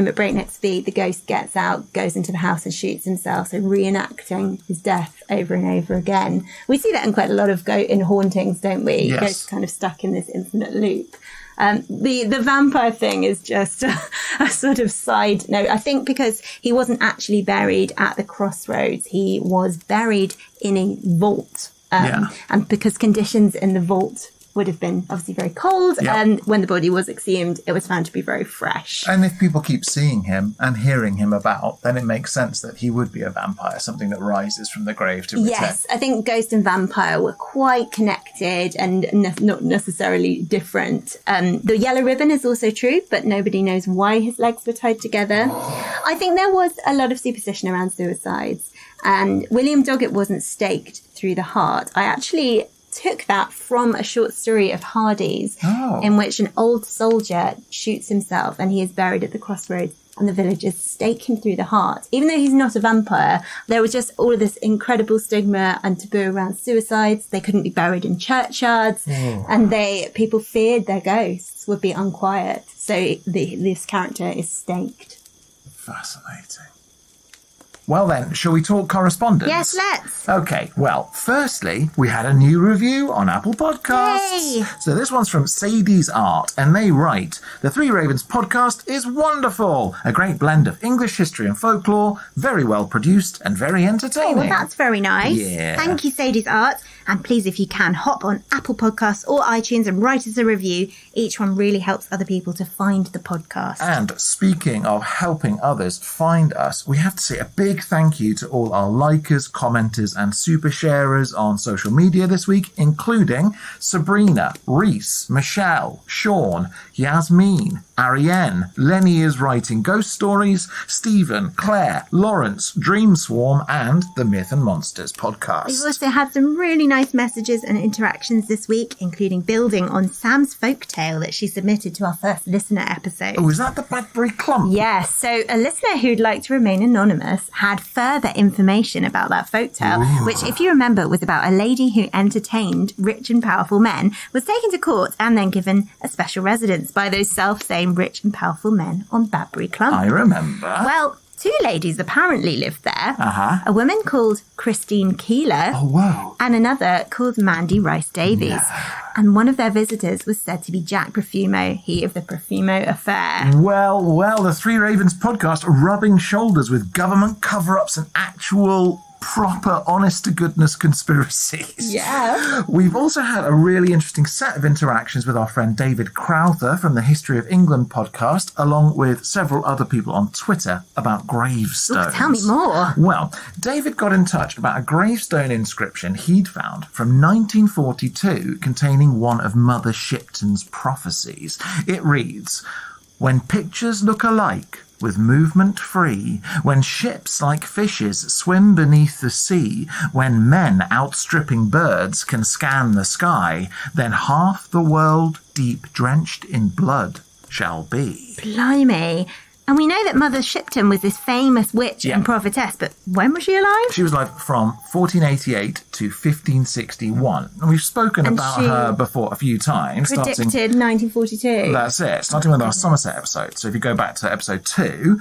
at breakneck speed. The ghost gets out, goes into the house and shoots himself, so reenacting his death over and over again. We see that in quite a lot of in hauntings, don't we? Yes. Ghosts kind of stuck in this infinite loop. The vampire thing is just a sort of side note. I think because he wasn't actually buried at the crossroads, he was buried in a vault. And because conditions in the vault would have been obviously very cold, and when the body was exhumed, it was found to be very fresh. And if people keep seeing him and hearing him about, then it makes sense that he would be a vampire, something that rises from the grave to protect. Yes, I think ghost and vampire were quite connected and not necessarily different. The yellow ribbon is also true, but nobody knows why his legs were tied together. I think there was a lot of superstition around suicides. And William Doggett wasn't staked through the heart. I actually took that from a short story of Hardy's in which an old soldier shoots himself and he is buried at the crossroads and the villagers stake him through the heart. Even though he's not a vampire, there was just all of this incredible stigma and taboo around suicides. They couldn't be buried in churchyards and people feared their ghosts would be unquiet. So this character is staked. Fascinating. Well then, shall we talk correspondence? Yes, let's. Okay, well, firstly, we had a new review on Apple Podcasts. Yay! So this one's from Sadie's Art, and they write, "The Three Ravens podcast is wonderful. A great blend of English history and folklore, very well produced and very entertaining." Well, that's very nice. Yeah. Thank you, Sadie's Art. And please, if you can, hop on Apple Podcasts or iTunes and write us a review. Each one really helps other people to find the podcast. And speaking of helping others find us, we have to say a big thank you to all our likers, commenters and super sharers on social media this week, including Sabrina, Reese, Michelle, Sean, Yasmin, Ariane, Lenny is writing ghost stories, Stephen, Claire, Lawrence, Dream Swarm and the Myth and Monsters podcast. We've also had some really nice messages and interactions this week, including building on Sam's folktale that she submitted to our first listener episode. Oh, is that the Badbury Clump? Yes, so a listener who'd like to remain anonymous had further information about that folktale, which, if you remember, was about a lady who entertained rich and powerful men, was taken to court and then given a special residence by those self-same rich and powerful men on Badbury Clump. I remember. Well, two ladies apparently lived there. Uh-huh. A woman called Christine Keeler. Oh, wow. And another called Mandy Rice Davies. No. And one of their visitors was said to be Jack Profumo, he of the Profumo affair. Well, the Three Ravens podcast rubbing shoulders with government cover-ups and actual proper honest-to-goodness conspiracies. Yeah. We've also had a really interesting set of interactions with our friend David Crowther from the History of England podcast, along with several other people on Twitter about gravestones. Ooh, tell me more. Well, David got in touch about a gravestone inscription he'd found from 1942 containing one of Mother Shipton's prophecies. It reads, "When pictures look alike, with movement free, when ships like fishes swim beneath the sea, when men outstripping birds can scan the sky, then half the world deep drenched in blood shall be." Blimey. And we know that Mother Shipton was this famous witch and prophetess, but when was she alive? She was alive from 1488 to 1561. And we've spoken about her before a few times. Predicted 1942. That's it. Starting with our Somerset episode. So if you go back to episode 2,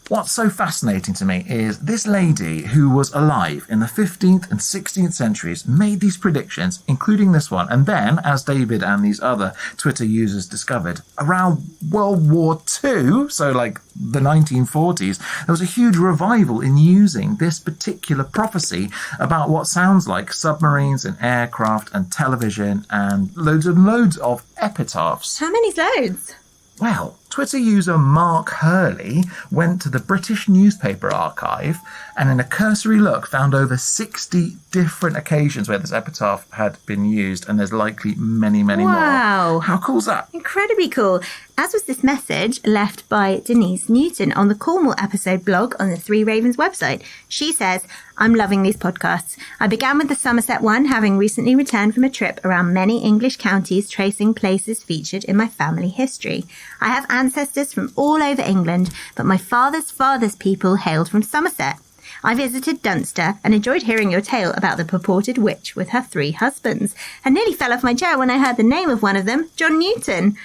what's so fascinating to me is this lady who was alive in the 15th and 16th centuries made these predictions, including this one. And then, as David and these other Twitter users discovered, around World War II, so like the 1940s, there was a huge revival in using this particular prophecy about what sounds like submarines and aircraft and television and loads of epitaphs. How many's loads? Well, Twitter user Mark Hurley went to the British Newspaper Archive and in a cursory look found over 60 different occasions where this epitaph had been used, and there's likely many more. Wow. How cool's that? Incredibly cool. As was this message left by Denise Newton on the Cornwall episode blog on the Three Ravens website. She says, "I'm loving these podcasts. I began with the Somerset one, having recently returned from a trip around many English counties tracing places featured in my family history. I have ancestors from all over England, but my father's people hailed from Somerset. I visited Dunster and enjoyed hearing your tale about the purported witch with her 3 husbands, and nearly fell off my chair when I heard the name of one of them, John Newton.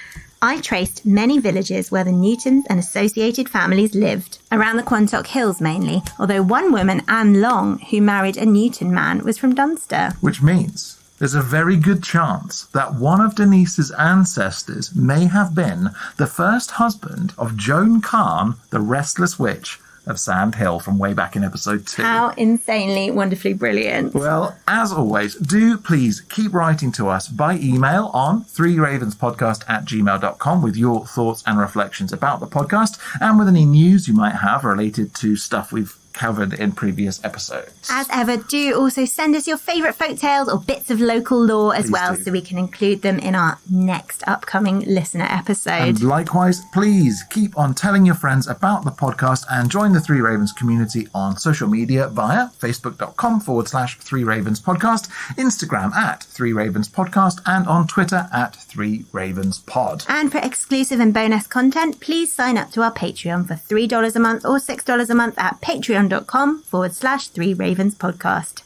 I traced many villages where the Newtons and associated families lived, around the Quantock Hills mainly, although one woman, Anne Long, who married a Newton man, was from Dunster." Which means there's a very good chance that one of Denise's ancestors may have been the first husband of Joan Carn, the restless witch of Sand Hill from way back in episode 2. How insanely, wonderfully brilliant. Well, as always, do please keep writing to us by email on threeravenspodcast@gmail.com with your thoughts and reflections about the podcast and with any news you might have related to stuff we've covered in previous episodes. As ever, do also send us your favourite folktales or bits of local lore as Please well, do. so we can include them in our next upcoming listener episode. And likewise, please keep on telling your friends about the podcast and join the Three Ravens community on social media via facebook.com/Three Ravens Podcast, Instagram @Three Ravens Podcast, and on Twitter @Three Ravens Pod. And for exclusive and bonus content, please sign up to our Patreon for $3 a month or $6 a month at patreon.com/Three Ravens Podcast.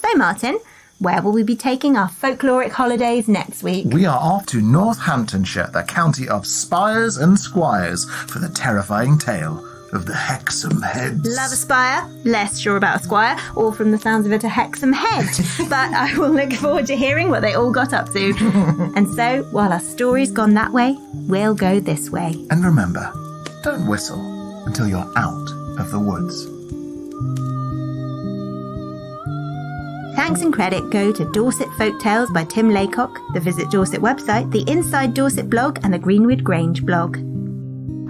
So, Martin, where will we be taking our folkloric holidays next week? We are off to Northamptonshire, the county of spires and squires, for the terrifying tale of the Hexham Heads. Love a spire, less sure about a squire, or from the sounds of it, a Hexham Head. But I will look forward to hearing what they all got up to. And so, while our story's gone that way, we'll go this way. And remember, don't whistle until you're out of the woods. Thanks and credit go to Dorset Folktales by Tim Laycock, the Visit Dorset website, the Inside Dorset blog, and the Greenwood Grange blog.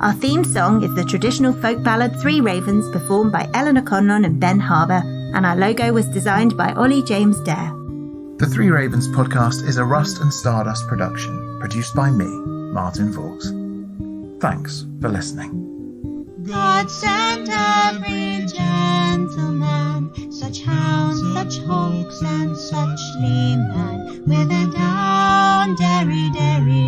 Our theme song is the traditional folk ballad Three Ravens, performed by Eleanor Conlon and Ben Harbour, and our logo was designed by Ollie James Dare. The Three Ravens podcast is a Rust and Stardust production, produced by me, Martin Vaux. Thanks for listening. God sent every gentleman, such hounds, such hawks, and such leman, with a down, derry, derry,